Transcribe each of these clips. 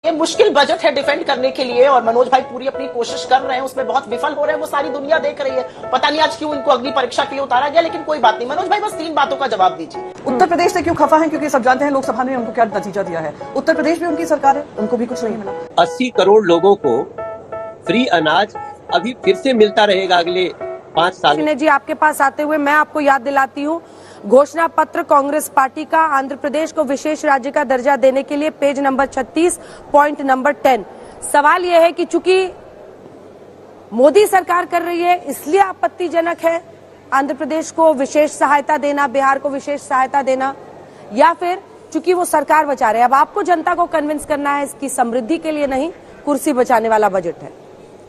ये मुश्किल बजट है डिफेंड करने के लिए और मनोज भाई पूरी अपनी कोशिश कर रहे हैं, उसमें बहुत विफल हो रहे हैं, वो सारी दुनिया देख रही है। पता नहीं आज क्यों इनको अग्नि परीक्षा के लिए उतारा गया, लेकिन कोई बात नहीं। मनोज भाई बस 3 बातों का जवाब दीजिए। उत्तर प्रदेश से क्यों खफा है? क्योंकि सब जानते हैं लोकसभा ने उनको क्या नतीजा दिया है। उत्तर प्रदेश भी उनकी सरकार है, उनको भी कुछ नहीं मिला। 80 करोड़ लोगों को फ्री अनाज अभी फिर से मिलता रहेगा अगले 5 साल। जी आपके पास आते हुए मैं आपको याद दिलाती हूँ, घोषणा पत्र कांग्रेस पार्टी का आंध्र प्रदेश को विशेष राज्य का दर्जा देने के लिए पेज नंबर 36 पॉइंट नंबर 10। सवाल यह है कि चूंकि मोदी सरकार कर रही है इसलिए आपत्तिजनक है आंध्र प्रदेश को विशेष सहायता देना, बिहार को विशेष सहायता देना, या फिर चूंकि वो सरकार बचा रहे हैं। अब आपको जनता को कन्विंस करना है इसकी समृद्धि के लिए नहीं, कुर्सी बचाने वाला बजट है।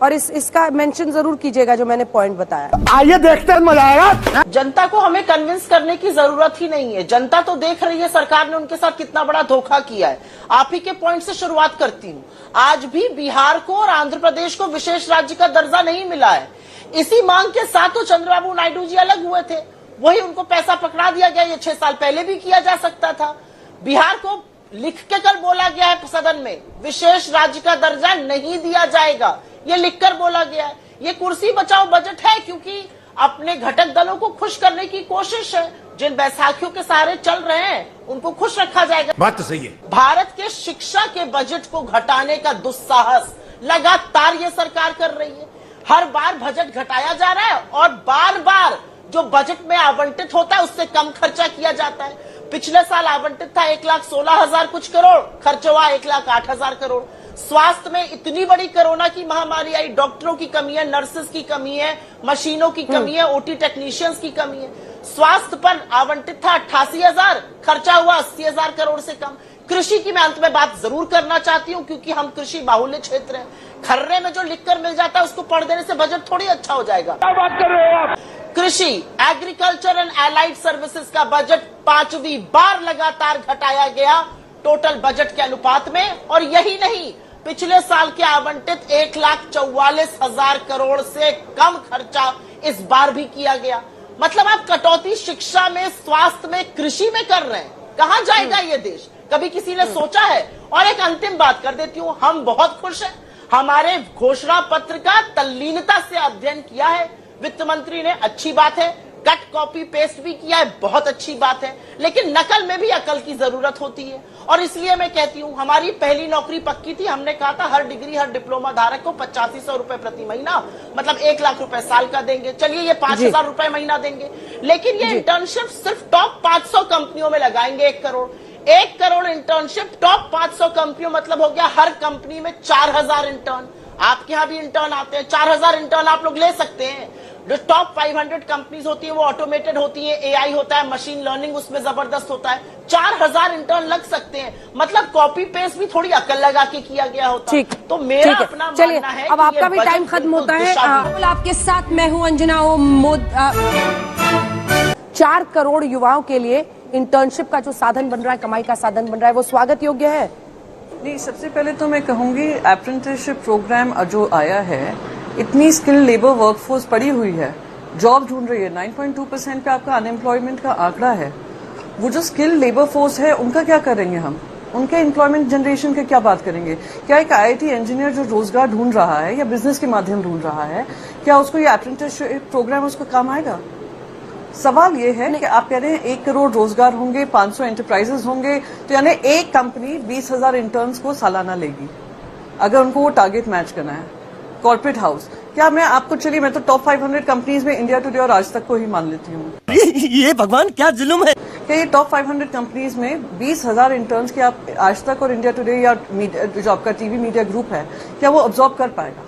और इसका मेंशन जरूर कीजिएगा जो मैंने पॉइंट बताया। आइए देखते हैं, मजा आएगा। जनता को हमें कन्विंस करने की जरूरत ही नहीं है, जनता तो देख रही है सरकार ने उनके साथ कितना बड़ा धोखा किया है। आप ही के पॉइंट से शुरुआत करती हूँ। आज भी बिहार को और आंध्र प्रदेश को विशेष राज्य का दर्जा नहीं मिला है। इसी मांग के साथ तो चंद्रबाबू नायडू जी अलग हुए थे, वही उनको पैसा पकड़ा दिया गया। ये 6 साल पहले भी किया जा सकता था। बिहार को लिख के कल बोला गया है सदन में, विशेष राज्य का दर्जा नहीं दिया जाएगा, ये लिखकर बोला गया है। ये कुर्सी बचाओ बजट है क्योंकि अपने घटक दलों को खुश करने की कोशिश है। जिन बैसाखियों के सहारे चल रहे हैं उनको खुश रखा जाएगा। बात तो सही है। भारत के शिक्षा के बजट को घटाने का दुस्साहस लगातार ये सरकार कर रही है। हर बार बजट घटाया जा रहा है और बार बार जो बजट में आवंटित होता है उससे कम खर्चा किया जाता है। पिछले साल आवंटित था 1,16,000 कुछ करोड़, खर्च हुआ 1,08,000 करोड़। स्वास्थ्य में इतनी बड़ी कोरोना की महामारी आई, डॉक्टरों की कमी है, नर्सेस की कमी है, मशीनों की कमी है, ओटी टेक्नीशियंस की कमी है। स्वास्थ्य पर आवंटित था 88,000, खर्चा हुआ 80,000 करोड़ से कम। कृषि की मैं अंत में बात जरूर करना चाहती हूँ क्योंकि हम कृषि बाहुल्य क्षेत्र है। खर्रे में जो लिखकर मिल जाता है उसको पढ़ देने से बजट थोड़ी अच्छा हो जाएगा। क्या बात कर रहे हो आप? कृषि, एग्रीकल्चर एंड एलाइड सर्विसेज का बजट 5वीं बार लगातार घटाया गया टोटल बजट के अनुपात में। और यही नहीं, पिछले साल के आवंटित 1,44,000 करोड़ से कम खर्चा इस बार भी किया गया। मतलब आप कटौती शिक्षा में, स्वास्थ्य में, कृषि में कर रहे हैं। कहां जाएगा ये देश? कभी किसी ने सोचा है? और एक अंतिम बात कर देती हूं, हम बहुत खुश हैं, हमारे घोषणा पत्र का तल्लीनता से अध्ययन किया है वित्त मंत्री ने, अच्छी बात है। कट कॉपी पेस्ट भी किया है, बहुत अच्छी बात है। लेकिन नकल में भी अकल की जरूरत होती है और इसलिए मैं कहती हूं हमारी पहली नौकरी पक्की थी। हमने कहा था हर डिग्री, हर डिप्लोमा धारक को 8500 रुपए प्रति महीना, मतलब 1 लाख रुपए साल का देंगे। चलिए ये 5,000 रुपए महीना देंगे, लेकिन ये इंटर्नशिप सिर्फ टॉप 500 कंपनियों में लगाएंगे। 1 करोड़, 1 करोड़ इंटर्नशिप टॉप 500 कंपनियों, मतलब हो गया हर कंपनी में 4,000 इंटर्न। आपके यहाँ भी इंटर्न आते हैं, 4,000 इंटर्न आप लोग ले सकते हैं। जो टॉप 500 कंपनीज होती है वो ऑटोमेटेड होती है, एआई होता है, मशीन लर्निंग उसमें जबरदस्त होता है। 4,000 इंटर्न लग सकते हैं, मतलब कॉपी पेस्ट भी थोड़ी अकल लगा के किया गया होता है। तो मेरा अपना मानना है अब आपका भी टाइम खत्म होता है। आपके साथ मैं हूँ अंजना। 4 करोड़ युवाओं के लिए इंटर्नशिप का जो साधन बन रहा है, कमाई का साधन बन रहा है, वो स्वागत योग्य है। नहीं, सबसे पहले तो मैं कहूंगी अप्रेंटिसशिप प्रोग्राम जो आया है, इतनी स्किल्ड लेबर वर्कफोर्स पड़ी हुई है, जॉब ढूंढ रही है। 9.2% पे आपका अनएम्प्लॉयमेंट का आंकड़ा है। वो जो स्किल्ड लेबर फोर्स है उनका क्या करेंगे हम? उनके एम्प्लॉयमेंट जनरेशन की क्या बात करेंगे? क्या एक IIT इंजीनियर जो रोजगार ढूंढ रहा है या बिजनेस के माध्यम ढूंढ रहा है, क्या उसको ये अप्रेंटिसशिप प्रोग्राम उसको काम आएगा? सवाल ये है कि आप कह रहे हैं 1 करोड़ रोजगार होंगे, 500 एंटरप्राइजेस होंगे, तो यानी एक कंपनी 20,000 इंटर्न्स को सालाना लेगी अगर उनको वो टारगेट मैच करना है। कॉर्पोरेट हाउस, क्या मैं आपको, चलिए मैं तो टॉप 500 कंपनीज में इंडिया टुडे और आज तक को ही मान लेती हूँ। ये भगवान क्या जुल्म है। क्या ये टॉप 500 कंपनीज में 20,000 इंटर्न्स के आप आज तक और इंडिया टुडे या जो आपका टीवी मीडिया ग्रुप है, क्या वो अब्सॉर्ब कर पाएगा?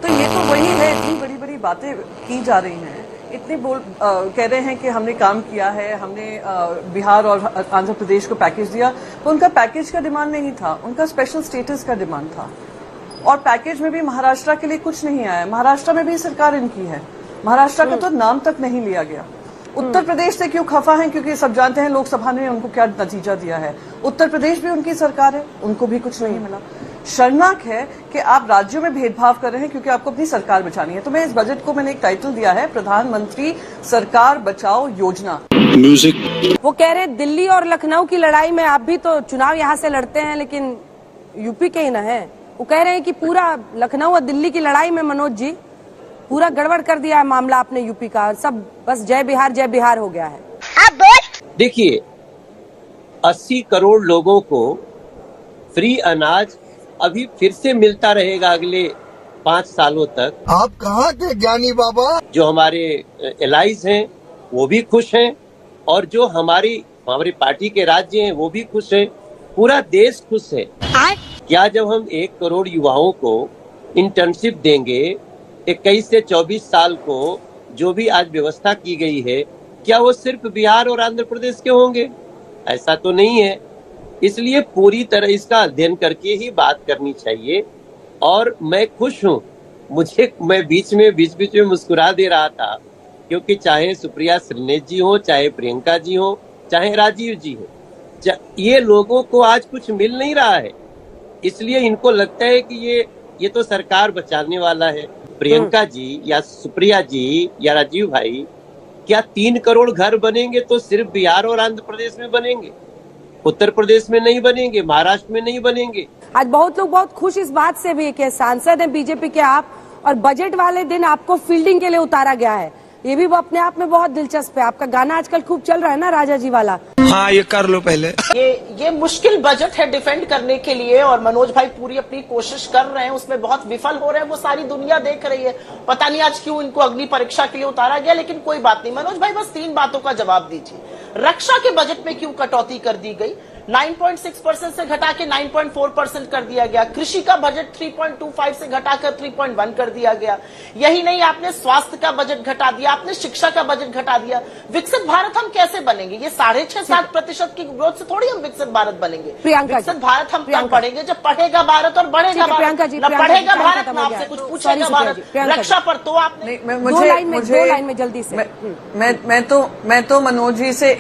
तो ये तो वही है, इतनी बड़ी बड़ी बातें की जा रही हैं, इतने कह रहे हैं कि हमने काम किया है, हमने बिहार और आंध्र प्रदेश को पैकेज दिया, तो उनका पैकेज का डिमांड नहीं था, उनका स्पेशल स्टेटस का डिमांड था। और पैकेज में भी महाराष्ट्र के लिए कुछ नहीं आया। महाराष्ट्र में भी सरकार इनकी है, महाराष्ट्र का तो नाम तक नहीं लिया गया। उत्तर प्रदेश से क्यों खफा है? क्योंकि सब जानते हैं लोकसभा ने उनको क्या नतीजा दिया है। उत्तर प्रदेश भी उनकी सरकार है, उनको भी कुछ नहीं मिला। शर्मनाक है कि आप राज्यों में भेदभाव कर रहे हैं क्योंकि आपको अपनी सरकार बचानी है। तो मैं इस बजट को मैंने एक टाइटल दिया है, प्रधानमंत्री सरकार बचाओ योजना। वो कह रहे दिल्ली और लखनऊ की लड़ाई में आप भी तो चुनाव यहाँ से लड़ते हैं, लेकिन यूपी के ही ना है। वो कह रहे हैं कि पूरा लखनऊ और दिल्ली की लड़ाई में मनोज जी पूरा गड़बड़ कर दिया है मामला आपने यूपी का, सब बस जय बिहार हो गया है। देखिए 80 करोड़ लोगों को फ्री अनाज अभी फिर से मिलता रहेगा अगले 5 सालों तक। आप कहाँ के ज्ञानी बाबा? जो हमारे एलाइज हैं वो भी खुश हैं और जो हमारी पार्टी के राज्य हैं वो भी खुश हैं, पूरा देश खुश है। क्या जब हम 1 करोड़ युवाओं को इंटर्नशिप देंगे 21 से 24 साल को, जो भी आज व्यवस्था की गई है, क्या वो सिर्फ बिहार और आंध्र प्रदेश के होंगे? ऐसा तो नहीं है। इसलिए पूरी तरह इसका अध्ययन करके ही बात करनी चाहिए। और मैं खुश हूँ, मैं बीच में मुस्कुरा दे रहा था, क्योंकि चाहे सुप्रिया श्रीनेश जी हो, चाहे प्रियंका जी हो, चाहे राजीव जी हो, ये लोगों को आज कुछ मिल नहीं रहा है। इसलिए इनको लगता है कि ये तो सरकार बचाने वाला है। प्रियंका जी या सुप्रिया जी या राजीव भाई, क्या 3 करोड़ घर बनेंगे तो सिर्फ बिहार और आंध्र प्रदेश में बनेंगे? उत्तर प्रदेश में नहीं बनेंगे, महाराष्ट्र में नहीं बनेंगे। आज बहुत लोग बहुत खुश इस बात से भी कि सांसद हैं बीजेपी के आप, और बजट वाले दिन आपको फील्डिंग के लिए उतारा गया है। ये भी वो अपने आप में बहुत दिलचस्प है। आपका गाना आजकल खूब चल रहा है ना, राजा जी वाला। हाँ, ये कर लो पहले। ये मुश्किल बजट है डिफेंड करने के लिए, और मनोज भाई पूरी अपनी कोशिश कर रहे हैं, उसमें बहुत विफल हो रहे हैं, वो सारी दुनिया देख रही है। पता नहीं आज क्यों इनको अगली परीक्षा के लिए उतारा गया, लेकिन कोई बात नहीं। मनोज भाई बस 3 बातों का जवाब दीजिए। रक्षा के बजट में क्यों कटौती कर दी गई? 9.6% से घटा के 9.4% कर दिया गया। कृषि का बजट 3.25 से घटाकर 3.1 कर दिया गया। यही नहीं, आपने स्वास्थ्य का बजट घटा दिया, आपने शिक्षा का बजट घटा दिया। विकसित भारत हम कैसे बनेंगे? ये 6.5-7% की ग्रोथ से थोड़ी हम विकसित भारत बनेंगे। विकसित भारत हम तब पढ़ेंगे जब पढ़ेगा भारत और बढ़ेगा भारत। न पढ़ेगा भारत न आपसे कुछ पूछेगा भारत। रक्षा पर तो आपने दो लाइन में जल्दी से। मैं तो मनोज जी से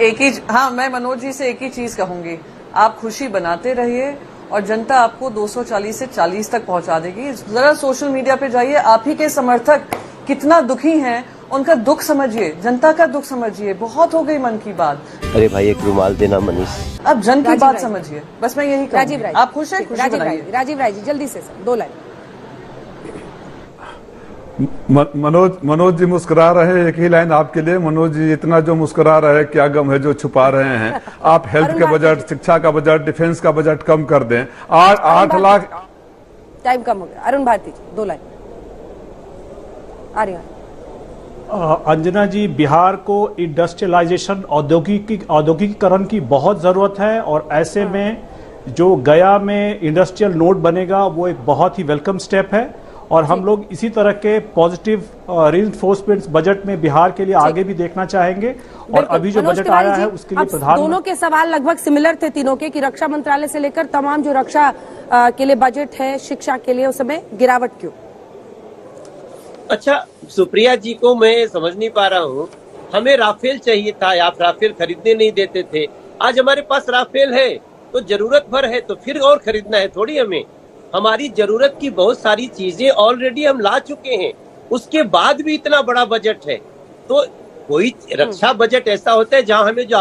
एक ही चीज कहूंगी, आप खुशी बनाते रहिए और जनता आपको 240 से 40 तक पहुंचा देगी। जरा सोशल मीडिया पे जाइए, आप ही के समर्थक कितना दुखी हैं, उनका दुख समझिए, जनता का दुख समझिए। बहुत हो गई मन की बात। अरे भाई एक रुमाल देना मनीष। अब जन की बात समझिए, बस मैं यही कहूंगी। राजीव राय, आप खुश हैं? राजीव राय जी जल्दी से 2 लाइन। मनोज जी मुस्कुरा रहे हैं, एक ही लाइन आपके लिए। मनोज जी इतना जो मुस्कुरा रहे हैं, क्या गम है जो छुपा रहे हैं? आप हेल्थ के बजट, शिक्षा का बजट, डिफेंस का बजट कम कर दें। 8 लाख। टाइम कम हो गया। अरुण भारती जी 2 लाइन। अंजना जी, बिहार को इंडस्ट्रियलाइजेशन, औद्योगिकीकरण की बहुत जरूरत है, और ऐसे में जो गया में इंडस्ट्रियल नोड बनेगा वो एक बहुत ही वेलकम स्टेप है। और हम लोग इसी तरह के पॉजिटिव रीइंफोर्समेंट बजट में बिहार के लिए आगे भी देखना चाहेंगे। और अभी जो बजट आया है उसके लिए प्रधानमंत्री, दोनों के सवाल लगभग सिमिलर थे तीनों के, कि रक्षा मंत्रालय से लेकर तमाम जो रक्षा के लिए बजट है, शिक्षा के लिए, उसमें गिरावट क्यों? अच्छा, सुप्रिया जी को मैं समझ नहीं पा रहा हूँ। हमें राफेल चाहिए था, आप राफेल खरीदने नहीं देते थे। आज हमारे पास राफेल है तो जरूरत भर है, तो फिर और खरीदना है थोड़ी हमें। हमारी जरूरत की बहुत सारी चीजें ऑलरेडी हम ला चुके हैं, उसके बाद भी इतना बड़ा बजट है। तो कोई रक्षा बजट ऐसा होता है जहां हमें जो